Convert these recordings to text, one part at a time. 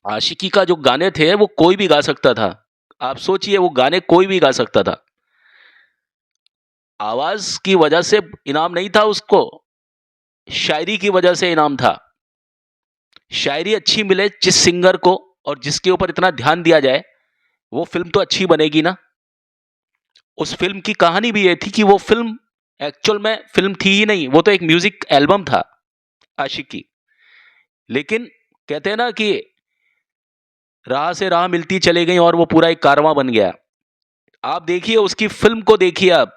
आशिकी का जो गाने थे वो कोई भी गा सकता था। आप सोचिए वो गाने कोई भी गा सकता था। आवाज की वजह से इनाम नहीं था उसको, शायरी की वजह से इनाम था। शायरी अच्छी मिले जिस सिंगर को और जिसके ऊपर इतना ध्यान दिया जाए, वो फिल्म तो अच्छी बनेगी ना। उस फिल्म की कहानी भी ये थी कि वो फिल्म एक्चुअल में फिल्म थी ही नहीं, वो तो एक म्यूजिक एल्बम था, आशिकी। लेकिन कहते हैं ना कि राह से राह मिलती चली गई और वो पूरा एक कारवां बन गया। आप देखिए उसकी फिल्म को देखिए आप,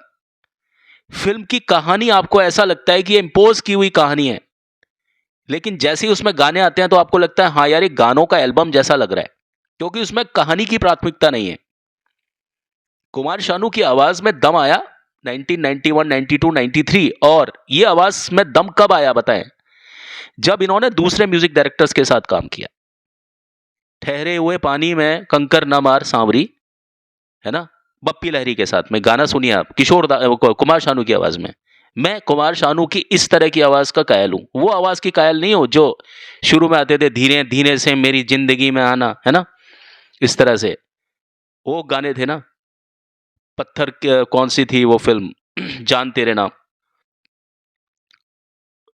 फिल्म की कहानी आपको ऐसा लगता है कि ये इम्पोज की हुई कहानी है, लेकिन जैसे ही उसमें गाने आते हैं तो आपको लगता है हाँ यार ये गानों का एल्बम जैसा लग रहा है, क्योंकि उसमें कहानी की प्राथमिकता नहीं है। कुमार शानू की आवाज में दम आया 1991, 92, 93। और ये आवाज में दम कब आया बताएं? जब इन्होंने दूसरे म्यूजिक डायरेक्टर्स के साथ काम किया। ठहरे हुए पानी में कंकर न मार सांवरी, है ना, बप्पी लहरी के साथ में गाना सुनिए आप, कुमार शानू की आवाज में। मैं कुमार शानू की इस तरह की आवाज का कायल हूं, वो आवाज की कायल नहीं हूं जो शुरू में आते थे, धीरे धीरे से मेरी जिंदगी में आना, है ना, इस तरह से वो गाने थे ना। कौन सी थी वो फिल्म जान तेरे नाम,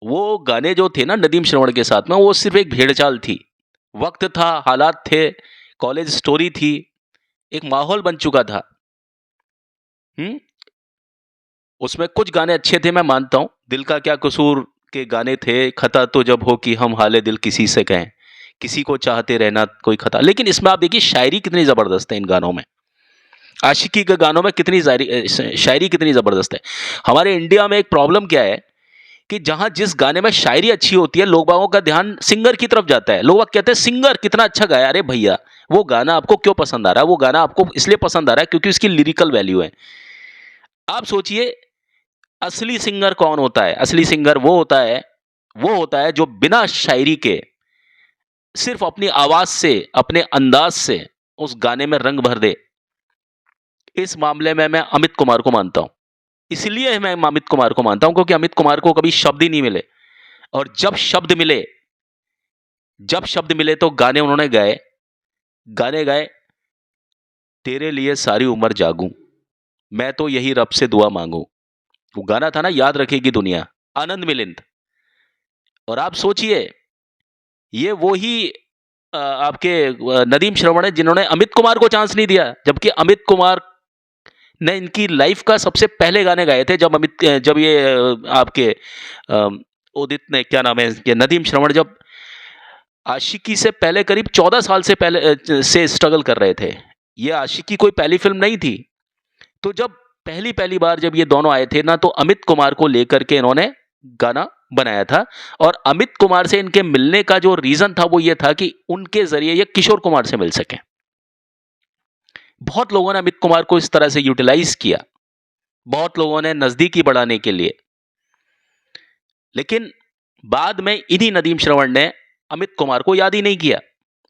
वो गाने जो थे ना नदीम श्रवण के साथ में, वो सिर्फ एक भेड़चाल थी। वक्त था, हालात थे, कॉलेज स्टोरी थी, एक माहौल बन चुका था। हम्म उसमें कुछ गाने अच्छे थे, मैं मानता हूं। दिल का क्या कसूर के गाने थे, खता तो जब हो कि हम हाले दिल किसी से कहें, किसी को चाहते रहना कोई खता। लेकिन इसमें आप देखिए शायरी कितनी जबरदस्त है इन गानों में, आशिकी के गानों में कितनी शायरी कितनी जबरदस्त है। हमारे इंडिया में एक प्रॉब्लम क्या है कि जहां जिस गाने में शायरी अच्छी होती है, लोग बागों का ध्यान सिंगर की तरफ जाता है। लोग बाग कहते हैं सिंगर कितना अच्छा गाया। अरे भैया, वो गाना आपको क्यों पसंद आ रहा है? वो गाना आपको इसलिए पसंद आ रहा है क्योंकि उसकी लिरिकल वैल्यू है। आप सोचिए असली सिंगर कौन होता है? असली सिंगर वो होता है जो बिना शायरी के सिर्फ अपनी आवाज से, अपने अंदाज से उस गाने में रंग भर दे। इस मामले में मैं अमित कुमार को मानता हूं। इसलिए मैं अमित कुमार को मानता हूं क्योंकि अमित कुमार को कभी शब्द ही नहीं मिले, और जब शब्द मिले तो गाने उन्होंने गाए। गाने गाए, तेरे लिए सारी उम्र जागूं, मैं तो यही रब से दुआ मांगू। वो गाना था ना, याद रखेगी दुनिया, आनंद मिलिंद। और आप सोचिए, ये वो ही आपके नदीम श्रवण है जिन्होंने अमित कुमार को चांस नहीं दिया, जबकि अमित कुमार ने इनकी लाइफ का सबसे पहले गाने गाए थे। जब ये आपके अ, उदित ने, क्या नाम है ये, नदीम श्रवण, जब आशिकी से पहले करीब 14 साल से पहले से स्ट्रगल कर रहे थे। ये आशिकी कोई पहली फिल्म नहीं थी। तो जब पहली पहली बार जब ये दोनों आए थे ना, तो अमित कुमार को लेकर के इन्होंने गाना बनाया था। और अमित कुमार से इनके मिलने का जो रीजन था वो ये था कि उनके जरिए ये किशोर कुमार से मिल सके। बहुत लोगों ने अमित कुमार को इस तरह से यूटिलाइज किया, बहुत लोगों ने नजदीकी बढ़ाने के लिए। लेकिन बाद में इन्हीं नदीम श्रवण ने अमित कुमार को याद ही नहीं किया।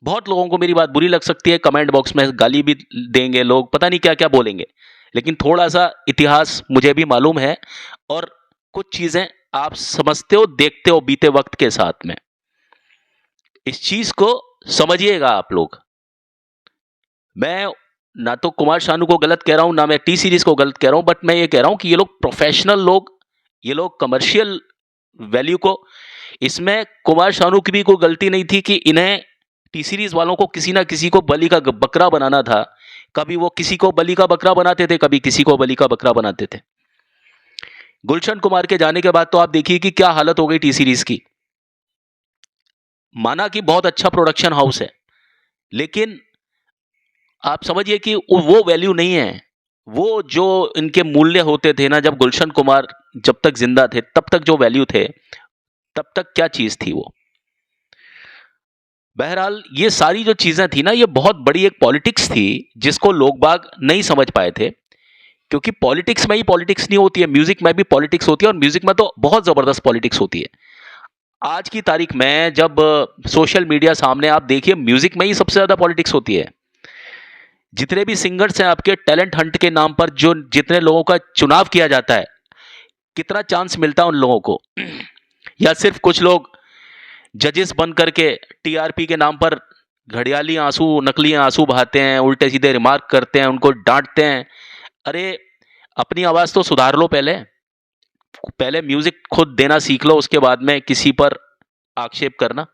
बहुत लोगों को मेरी बात बुरी लग सकती है, कमेंट बॉक्स में गाली भी देंगे लोग, पता नहीं क्या क्या बोलेंगे। लेकिन थोड़ा सा इतिहास मुझे भी मालूम है, और कुछ चीजें आप समझते हो, देखते हो बीते वक्त के साथ में। इस चीज को समझिएगा आप लोग। मैं ना तो कुमार शानू को गलत कह रहा हूं, ना मैं टी सीरीज को गलत कह रहा हूं, बट मैं ये कह रहा हूं कि ये लोग प्रोफेशनल लोग, ये लोग कमर्शियल वैल्यू को, इसमें कुमार शानू की भी कोई गलती नहीं थी कि इन्हें टी सीरीज वालों को किसी ना किसी को बलि का बकरा बनाना था। कभी वो किसी को बलि का बकरा बनाते थे, कभी किसी को बलि का बकरा बनाते थे। गुलशन कुमार के जाने के बाद तो आप देखिए कि क्या हालत हो गई टी सीरीज की। माना कि बहुत अच्छा प्रोडक्शन हाउस है, लेकिन आप समझिए कि वो वैल्यू नहीं है। वो जो इनके मूल्य होते थे ना, जब गुलशन कुमार जब तक जिंदा थे तब तक जो वैल्यू थे, तब तक क्या चीज थी वो। बहरहाल ये सारी जो चीजें थी ना, ये बहुत बड़ी एक पॉलिटिक्स थी जिसको लोग बाग नहीं समझ पाए थे। क्योंकि पॉलिटिक्स में ही पॉलिटिक्स नहीं होती है, म्यूजिक में भी पॉलिटिक्स होती है, और म्यूजिक में तो बहुत जबरदस्त पॉलिटिक्स होती है। आज की तारीख में जब सोशल मीडिया सामने, आप देखिए म्यूजिक में ही सबसे ज्यादा पॉलिटिक्स होती है। जितने भी सिंगर्स हैं आपके टैलेंट हंट के नाम पर, जो जितने लोगों का चुनाव किया जाता है, कितना चांस मिलता है उन लोगों को? या सिर्फ कुछ लोग जजेस बन करके टीआरपी के नाम पर घड़ियाली आंसू, नकली आंसू बहाते हैं, उल्टे सीधे रिमार्क करते हैं, उनको डांटते हैं। अरे अपनी आवाज तो सुधार लो पहले। पहले म्यूजिक खुद देना सीख लो, उसके बाद में किसी पर आक्षेप करना।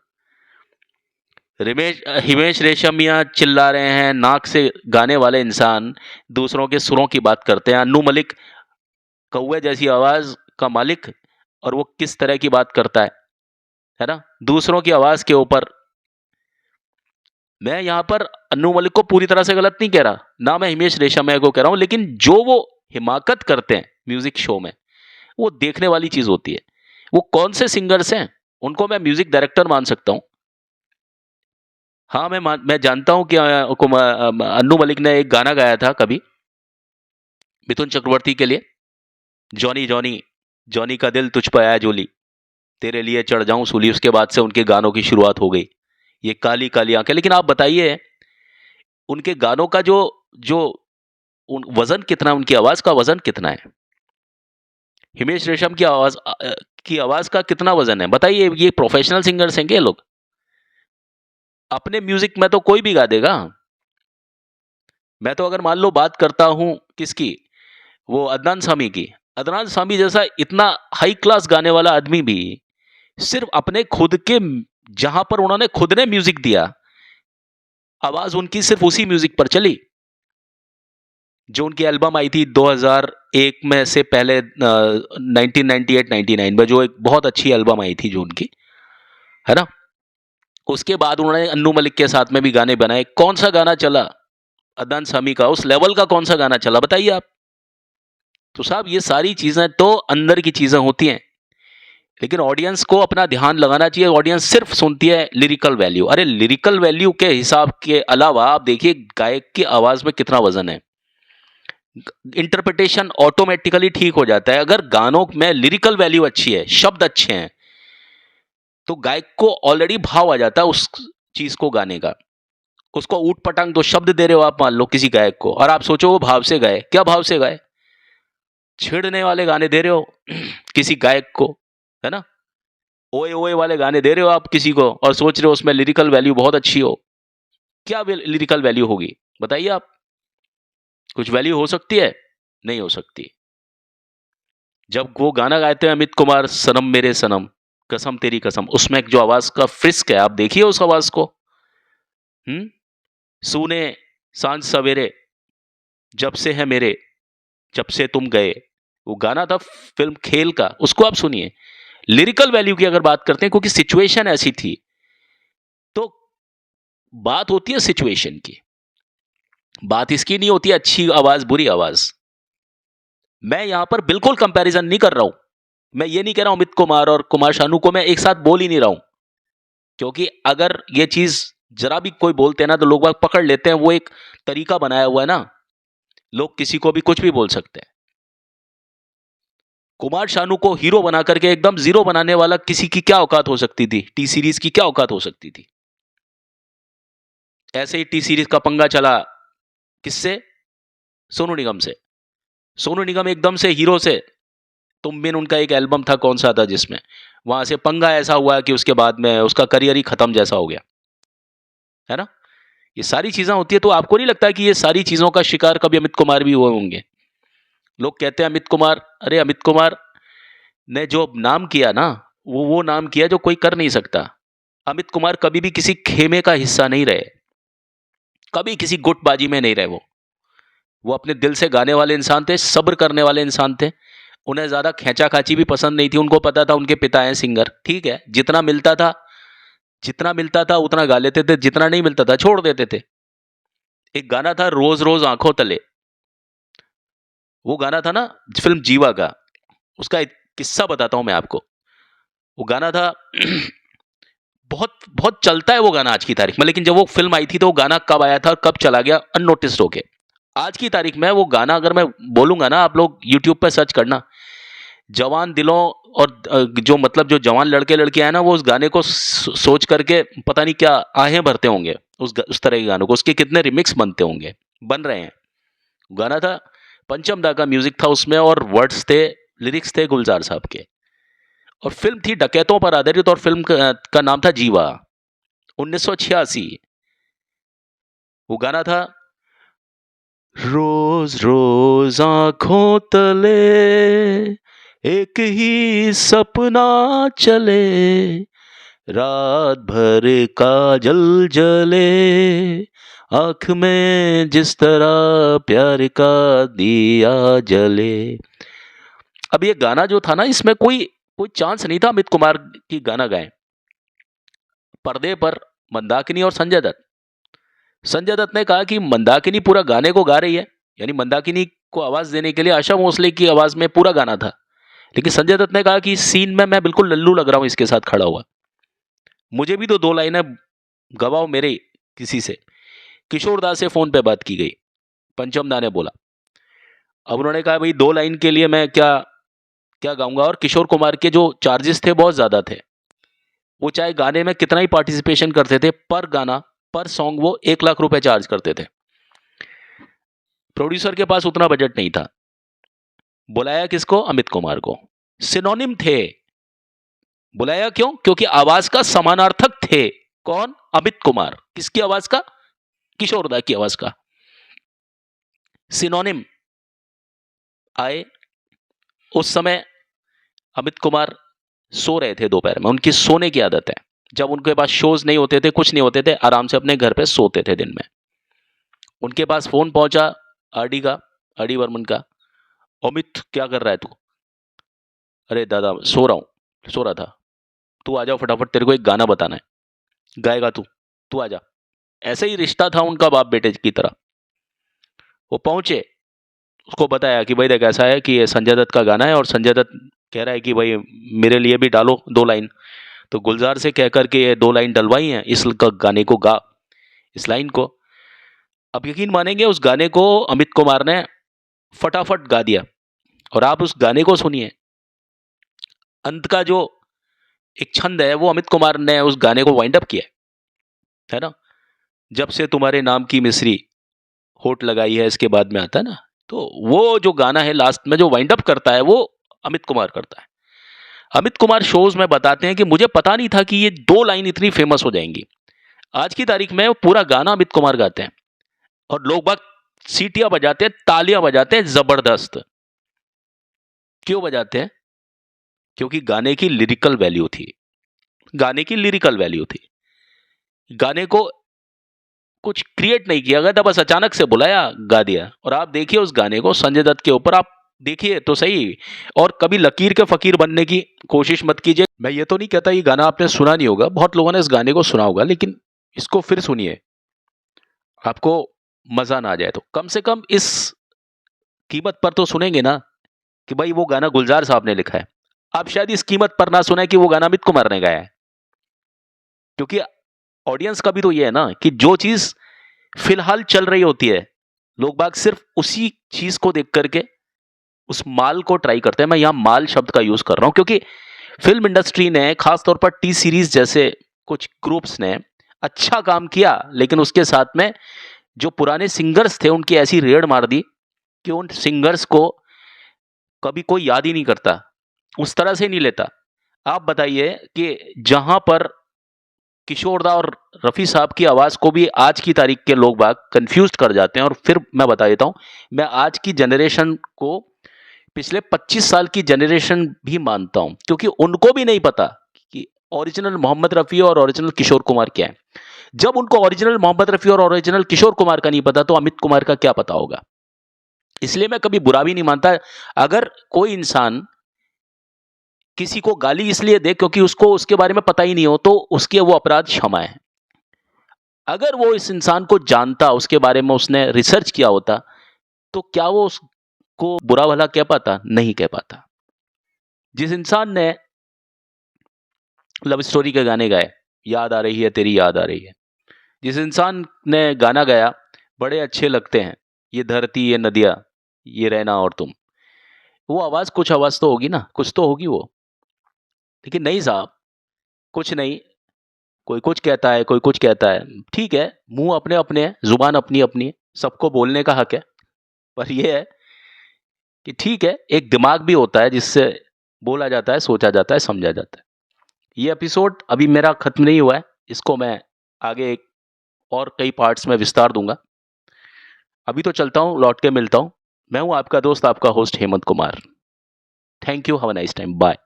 हिमेश रेशमिया चिल्ला रहे हैं, नाक से गाने वाले इंसान दूसरों के सुरों की बात करते हैं। अन्नू मलिक कौवे जैसी आवाज का मालिक, और वो किस तरह की बात करता है ना, दूसरों की आवाज के ऊपर। मैं यहां पर अन्नू मलिक को पूरी तरह से गलत नहीं कह रहा, ना मैं हिमेश रेशमिया को कह रहा हूं, लेकिन जो वो हिमाकत करते हैं म्यूजिक शो में, वो देखने वाली चीज होती है। वो कौन से सिंगर्स हैं, उनको मैं म्यूजिक डायरेक्टर मान सकता हूं। हाँ, मैं जानता हूं कि अन्नू मलिक ने एक गाना गाया था कभी मिथुन चक्रवर्ती के लिए, जॉनी जॉनी, जॉनी का दिल तुझ पर आया जोली, तेरे लिए चढ़ जाऊं सूली। उसके बाद से उनके गानों की शुरुआत हो गई, ये काली काली आंखें। लेकिन आप बताइए, उनके गानों का जो जो वजन कितना, उनकी आवाज का वजन कितना है? हिमेश रेशम की आवाज का कितना वजन है बताइए? ये प्रोफेशनल सिंगर्स हैं क्या ये लोग? अपने म्यूजिक में तो कोई भी गा देगा। मैं तो अगर मान लो बात करता हूं किसकी, वो अदनान सामी की, अदनान सामी जैसा इतना हाई क्लास गाने वाला आदमी भी सिर्फ अपने खुद के, जहां पर उन्होंने खुद ने म्यूजिक दिया, आवाज उनकी सिर्फ उसी म्यूजिक पर चली। जो उनकी एल्बम आई थी 2001 में से पहले, 1998-99 में, जो एक बहुत अच्छी एल्बम आई थी जो उनकी, है ना। उसके बाद उन्होंने अन्नू मलिक के साथ में भी गाने बनाए। कौन सा गाना चला अदनान सामी का, उस लेवल का कौन सा गाना चला बताइए आप? तो साहब ये सारी चीजें तो अंदर की चीजें होती हैं, लेकिन ऑडियंस को अपना ध्यान लगाना चाहिए। ऑडियंस सिर्फ सुनती है लिरिकल वैल्यू। अरे लिरिकल वैल्यू के हिसाब के अलावा आप देखिए गायक की आवाज में कितना वजन है। इंटरप्रिटेशन ऑटोमेटिकली ठीक हो जाता है। अगर गानों में लिरिकल वैल्यू अच्छी है, शब्द अच्छे हैं, तो गायक को ऑलरेडी भाव आ जाता है उस चीज को गाने का। उसको ऊट पटांग दो शब्द दे रहे हो आप, मान लो किसी गायक को, और आप सोचो वो भाव से गाए। क्या भाव से गाए? छेड़ने वाले गाने दे रहे हो किसी गायक को, है ना। ओए ओए वाले गाने दे रहे हो आप किसी को, और सोच रहे हो उसमें लिरिकल वैल्यू बहुत अच्छी हो। क्या लिरिकल वैल्यू होगी बताइए आप? कुछ वैल्यू हो सकती है? नहीं हो सकती। जब वो गाना गाते हैं अमित कुमार, सनम मेरे सनम, कसम तेरी कसम, उसमें जो आवाज का फ्रिस्क है, आप देखिए उस आवाज को। सूने सांझ सवेरे, जब से है मेरे, जब से तुम गए, वो गाना था फिल्म खेल का, उसको आप सुनिए। लिरिकल वैल्यू की अगर बात करते हैं, क्योंकि सिचुएशन ऐसी थी, तो बात होती है सिचुएशन की, बात इसकी नहीं होती अच्छी आवाज बुरी आवाज। मैं यहां पर बिल्कुल कंपैरिजन नहीं कर रहा हूं। मैं ये नहीं कह रहा हूं अमित कुमार और कुमार शानू को मैं एक साथ बोल ही नहीं रहा हूं, क्योंकि अगर ये चीज जरा भी कोई बोलते हैं ना, तो लोग बाग पकड़ लेते हैं। वो एक तरीका बनाया हुआ है ना, लोग किसी को भी कुछ भी बोल सकते हैं। कुमार शानू को हीरो बना करके एकदम जीरो बनाने वाला किसी की क्या औकात हो सकती थी? टी सीरीज की क्या औकात हो सकती थी? ऐसे ही टी सीरीज का पंगा चला किससे? सोनू निगम से। सोनू निगम एकदम से हीरो से, तुम बिन उनका एक एल्बम था कौन सा था, जिसमें वहां से पंगा ऐसा हुआ कि उसके बाद में उसका करियर ही खत्म जैसा हो गया, है ना। ये सारी चीजें होती है। तो आपको नहीं लगता कि ये सारी चीजों का शिकार कभी अमित कुमार भी हुए होंगे? लोग कहते हैं अमित कुमार, अरे अमित कुमार ने जो नाम किया ना, वो नाम किया जो कोई कर नहीं सकता। अमित कुमार कभी भी किसी खेमे का हिस्सा नहीं रहे, कभी किसी गुटबाजी में नहीं रहे। वो अपने दिल से गाने वाले इंसान थे, सब्र करने वाले इंसान थे। उन्हें ज्यादा खेचा खाची भी पसंद नहीं थी। उनको पता था उनके पिता हैं सिंगर, ठीक है, जितना मिलता था उतना गा लेते थे, जितना नहीं मिलता था छोड़ देते थे। एक गाना था रोज रोज आंखों तले, वो गाना था ना फिल्म जीवा का। उसका एक किस्सा बताता हूं मैं आपको। वो गाना था बहुत बहुत चलता है वो गाना आज की तारीख में, लेकिन जब वो फिल्म आई थी तो वो गाना कब आया था और कब चला गया अननोटिस्ड होके। आज की तारीख में वो गाना अगर मैं बोलूंगा ना, आप लोग यूट्यूब पर सर्च करना, जवान दिलों और जो मतलब जो जवान लड़के लड़कियां हैं ना, वो उस गाने को सोच करके पता नहीं क्या आहें भरते होंगे उस तरह के गानों को। उसके कितने रिमिक्स बनते होंगे, बन रहे हैं। गाना था पंचम दा का म्यूजिक था उसमें, और वर्ड्स थे, लिरिक्स थे गुलजार साहब के, और फिल्म थी डकैतों पर आधारित, और फिल्म का नाम था जीवा, 1986। वो गाना था, रोज रोज आंखों तले एक ही सपना चले, रात भर काजल जले, आँख में जिस तरह प्यार का दिया जले। अब ये गाना जो था ना, इसमें कोई चांस नहीं था अमित कुमार की गाना गाएं। पर्दे पर मंदाकिनी और संजय दत्त। संजय दत्त ने कहा कि मंदाकिनी पूरा गाने को गा रही है, यानी मंदाकिनी को आवाज देने के लिए आशा भोसले की आवाज में पूरा गाना था, लेकिन संजय दत्त ने कहा कि सीन में मैं बिल्कुल लल्लू लग रहा हूं इसके साथ खड़ा हुआ, मुझे भी तो 2 लाइनें गवाओ मेरे किसी से। किशोर दा से फोन पे बात की गई, पंचम दा ने बोला। अब उन्होंने कहा भाई 2 लाइन के लिए मैं क्या क्या गाऊंगा, और किशोर कुमार के जो चार्जेस थे बहुत ज्यादा थे। वो चाहे गाने में कितना ही पार्टिसिपेशन करते थे, पर गाना पर सॉन्ग वो 1 लाख रुपए चार्ज करते थे। प्रोड्यूसर के पास उतना बजट नहीं था। बुलाया किसको? अमित कुमार को। सिनोनिम थे। बुलाया क्यों? क्योंकि आवाज का समानार्थक थे। कौन? अमित कुमार। किसकी आवाज का? किशोर दा की आवाज का। सिनोनिम आए। उस समय अमित कुमार सो रहे थे दोपहर में, उनकी सोने की आदत है। जब उनके पास शोज नहीं होते थे, कुछ नहीं होते थे, आराम से अपने घर पे सोते थे दिन में। उनके पास फोन पहुंचा आरडी का, आरडी बर्मन का। अमित क्या कर रहा है तू? अरे दादा सो रहा था। तू आ जाओ फटाफट, तेरे को एक गाना बताना है, गाएगा तू आ जा। ऐसे ही रिश्ता था उनका बाप बेटे की तरह। वो पहुंचे, उसको बताया कि भाई देख ऐसा है कि ये संजय दत्त का गाना है, और संजय दत्त कह रहा है कि भाई मेरे लिए भी डालो 2 लाइन। तो गुलजार से कह करके ये 2 लाइन डलवाई हैं, इस गाने को गा, इस लाइन को। अब यकीन मानेंगे, उस गाने को अमित कुमार ने फटाफट गा दिया। और आप उस गाने को सुनिए, अंत का जो एक छंद है वो अमित कुमार ने उस गाने को वाइंड अप किया है ना। जब से तुम्हारे नाम की मिसरी होठ लगाई है, इसके बाद में आता है ना। तो वो जो गाना है लास्ट में जो वाइंड अप करता है, वो अमित कुमार करता है। अमित कुमार शोज में बताते हैं कि मुझे पता नहीं था कि ये 2 लाइन इतनी फेमस हो जाएंगी। आज की तारीख में पूरा गाना अमित कुमार गाते हैं, और लोग बाग सीटियां बजाते हैं, तालियां बजाते हैं, जबरदस्त। क्यों बजाते हैं? क्योंकि गाने की लिरिकल वैल्यू थी। गाने की लिरिकल वैल्यू थी। गाने को कुछ क्रिएट नहीं किया गया था, बस अचानक से बुलाया, गा दिया। और आप देखिए उस गाने को संजय दत्त के ऊपर, आप देखिए तो सही। और कभी लकीर के फकीर बनने की कोशिश मत कीजिए। मैं ये तो नहीं कहता ये गाना आपने सुना नहीं होगा, बहुत लोगों ने इस गाने को सुना होगा, लेकिन इसको फिर सुनिए, आपको मजा ना आ जाए तो कम से कम इस कीमत पर तो सुनेंगे ना कि भाई वो गाना गुलजार साहब ने लिखा है। आप शायद इस कीमत पर ना सुने कि वो गाना अमित कुमार ने गाया है। क्योंकि ऑडियंस का भी तो ये है ना कि जो चीज फिलहाल चल रही होती है, लोग बाग सिर्फ उसी चीज को देख करके उस माल को ट्राई करते हैं। मैं यहां माल शब्द का यूज कर रहा हूं क्योंकि फिल्म इंडस्ट्री ने, खासतौर पर टी सीरीज जैसे कुछ ग्रुप्स ने अच्छा काम किया, लेकिन उसके साथ में जो पुराने सिंगर्स थे उनकी ऐसी रेड मार दी कि उन सिंगर्स को कभी कोई याद ही नहीं करता, उस तरह से नहीं लेता। आप बताइए कि जहां पर किशोर दा और रफी साहब की आवाज को भी आज की तारीख के लोग बाग कंफ्यूज कर जाते हैं। और फिर मैं बता देता हूं, मैं आज की जनरेशन को पिछले 25 साल की जनरेशन भी मानता हूं, क्योंकि उनको भी नहीं पता कि ओरिजिनल मोहम्मद रफी और ओरिजिनल किशोर कुमार क्या है। जब उनको ओरिजिनल मोहम्मद रफी और ओरिजिनल किशोर कुमार का नहीं पता, तो अमित कुमार का क्या पता होगा। इसलिए मैं कभी बुरा भी नहीं मानता अगर कोई इंसान किसी को गाली इसलिए दे क्योंकि उसको उसके बारे में पता ही नहीं हो, तो उसके वो अपराध क्षमा है। अगर वो इस इंसान को जानता, उसके बारे में उसने रिसर्च किया होता, तो क्या वो उसको बुरा भला कह पाता? नहीं कह पाता। जिस इंसान ने लव स्टोरी के गाने गाए, याद आ रही है तेरी याद आ रही है, जिस इंसान ने गाना गाया बड़े अच्छे लगते हैं, ये धरती ये नदियां ये रहना और तुम, वो आवाज, कुछ आवाज तो होगी ना, कुछ तो होगी वो। लेकिन नहीं साहब, कुछ नहीं। कोई कुछ कहता है, कोई कुछ कहता है, ठीक है, मुंह अपने अपने हैं, जुबान अपनी अपनी है, सबको बोलने का हक है। पर यह है कि ठीक है, एक दिमाग भी होता है जिससे बोला जाता है, सोचा जाता है, समझा जाता है। ये एपिसोड अभी मेरा खत्म नहीं हुआ है, इसको मैं आगे एक और कई पार्ट्स में विस्तार दूंगा। अभी तो चलता हूँ, लौट के मिलता हूँ। मैं हूँ आपका दोस्त, आपका host Hemant Kumar. Thank you, have a nice time, bye.